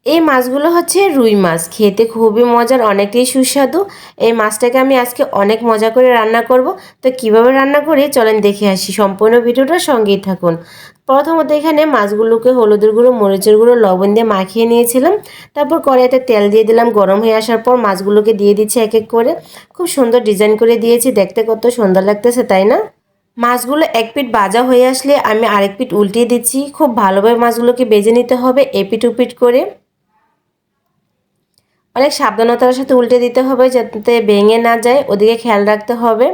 এই মাছগুলো হচ্ছে রুই মাছ, খেতে খুবই মজার, অনেকটাই সুস্বাদু। এই মাছটাকে আমি আজকে অনেক মজা করে রান্না করব। তো কিভাবে রান্না করি চলেন দেখে আসি, সম্পূর্ণ ভিডিওটা সঙ্গেই থাকুন। প্রথমত এখানে মাছগুলোকে হলুদের গুঁড়ো, মরিচের গুঁড়ো, লবণ দিয়ে মাখিয়ে নিয়েছিলাম। তারপর কড়াইতে তেল দিয়ে দিলাম, গরম হয়ে আসার পর মাছগুলোকে দিয়ে দিচ্ছি এক এক করে। খুব সুন্দর ডিজাইন করে দিয়েছি, দেখতে কত সুন্দর লাগতেছে তাই না? মাছগুলো এক পিঠ ভাজা হয়ে আসলে আমি আরেক পিঠ উল্টিয়ে দিচ্ছি। খুব ভালোভাবে মাছগুলোকে ভেজে নিতে হবে এপিঠ ওপিঠ করে। অনেক সাবধানতার সাথে উল্টে দিতে হবে যাতে ভেঙে না যায়, ওদিকে খেয়াল রাখতে হবে।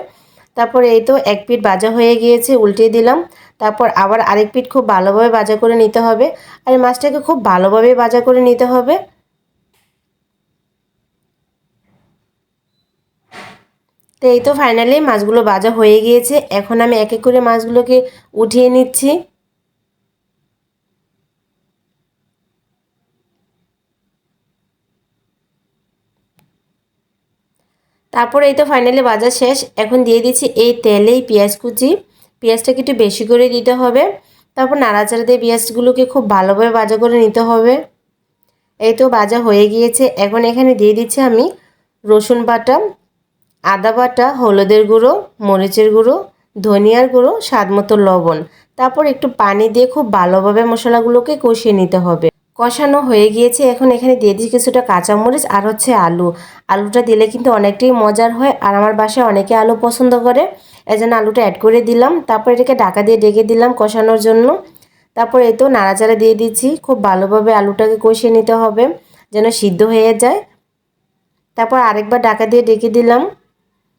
তারপর এই তো এক পিঠ ভাজা হয়ে গিয়েছে, উল্টে দিলাম। তারপর আবার আরেক পিঠ খুব ভালোভাবে ভাজা করে নিতে হবে। আর এই মাছটাকে খুব ভালোভাবে ভাজা করে নিতে হবে। তো এই তো ফাইনালি মাছগুলো ভাজা হয়ে গিয়েছে। এখন আমি এক এক করে মাছগুলোকে উঠিয়ে নিচ্ছি। তারপর এই তো ফাইনালি ভাজা শেষ। এখন দিয়ে দিচ্ছি এই তেলেই পেঁয়াজ কুচি। পেঁয়াজটাকে একটু বেশি করে দিতে হবে। তারপর নাড়াচাড়া দিয়ে পেঁয়াজগুলোকে খুব ভালোভাবে ভাজা করে নিতে হবে। এই তো ভাজা হয়ে গিয়েছে। এখন এখানে দিয়ে দিচ্ছি আমি রসুন বাটা, আদা বাটা, হলুদের গুঁড়ো, মরিচের গুঁড়ো, ধনিয়ার গুঁড়ো, স্বাদ মতো লবণ। তারপর একটু পানি দিয়ে খুব ভালোভাবে মশলাগুলোকে কষিয়ে নিতে হবে। কষানো হয়ে গিয়েছে। এখন এখানে দিয়ে দিচ্ছি কিছুটা কাঁচামরিচ আর হচ্ছে আলু। আলুটা দিলে কিন্তু অনেকটাই মজার হয়, আর আমার বাসায় অনেকে আলু পছন্দ করে, এজন্য আলুটা অ্যাড করে দিলাম। তারপর এটাকে ঢাকা দিয়ে ঢেকে দিলাম কষানোর জন্য। তারপর এই তো নাড়াচাড়া দিয়ে দিচ্ছি। খুব ভালোভাবে আলুটাকে কষিয়ে নিতে হবে যেন সিদ্ধ হয়ে যায়। তারপর আরেকবার ঢাকা দিয়ে ঢেকে দিলাম।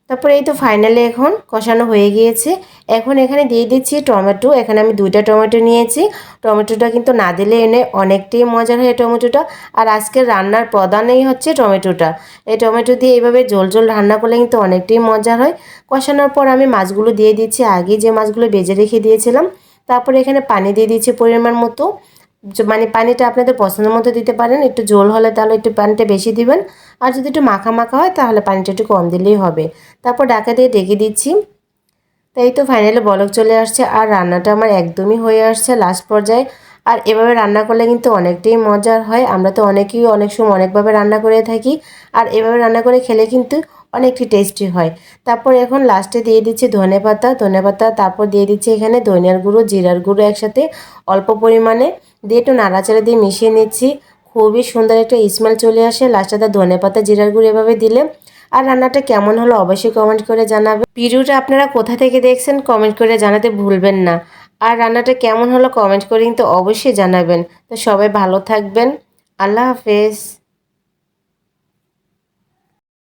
তারপর এই তো ফাইনালি এখন কষানো হয়ে গিয়েছে। এখন এখানে দিয়ে দিচ্ছি টমেটো। এখানে আমি 2টা টমেটো নিয়েছি। টমেটোটা কিন্তু না দিলে এনে অনেকটাই মজার হয় টমেটোটা। আর আজকের রান্নার প্রধানই হচ্ছে টমেটোটা। এই টমেটো দিয়ে এইভাবে ঝোল ঝোল রান্না করলে কিন্তু অনেকটাই মজার হয়। কষানোর পর আমি মাছগুলো দিয়ে দিচ্ছি, আগে যে মাছগুলো ভেজে রেখে দিয়েছিলাম। তারপর এখানে পানি দিয়ে দিচ্ছি পরিমাণ মতো। মানে পানিটা আপনাদের পছন্দ মতো দিতে পারেন, একটু ঝোল হলে তাহলে একটু পানিটা বেশি দিবেন, আর যদি একটু মাখা মাখা হয় তাহলে পানিটা একটু কম দিলেই হবে। তারপর ঢাকা দিয়ে ঢেকে দিচ্ছি। তাই তো ফাইনালি বলক চলে আসছে, আর রান্নাটা আমার একদমই হয়ে আসছে লাস্ট পর্যায়ে। আর এভাবে রান্না করলে কিন্তু অনেকটাই মজার হয়। আমরা তো অনেকেই অনেক সময় অনেকভাবে রান্না করে থাকি, আর এভাবে রান্না করে খেলে কিন্তু অনেকটি টেস্টি হয়। তারপর এখন লাস্টে দিয়ে দিচ্ছি ধনেপাতা, তারপর দিয়ে দিচ্ছি এখানে ধনিয়ার গুঁড়ো, জিরার গুঁড়ো একসাথে অল্প পরিমাণে দিয়ে একটু নাড়াচাড়া দিয়ে মিশিয়ে নিচ্ছি। খুবই সুন্দর একটা স্মেল চলে আসে লাস্টে ধনেপাতা, জিরার গুঁড়ো এভাবে দিলে। আর রান্নাটা কেমন হলো অবশ্যই কমেন্ট করে জানাবেন। ভিডিওটা আপনারা কোথা থেকে দেখছেন কমেন্ট করে জানাতে ভুলবেন না। আর রান্নাটা কেমন হলো কমেন্ট করে কিন্তু অবশ্যই জানাবেন। তো সবাই ভালো থাকবেন। আল্লাহ হাফেজ।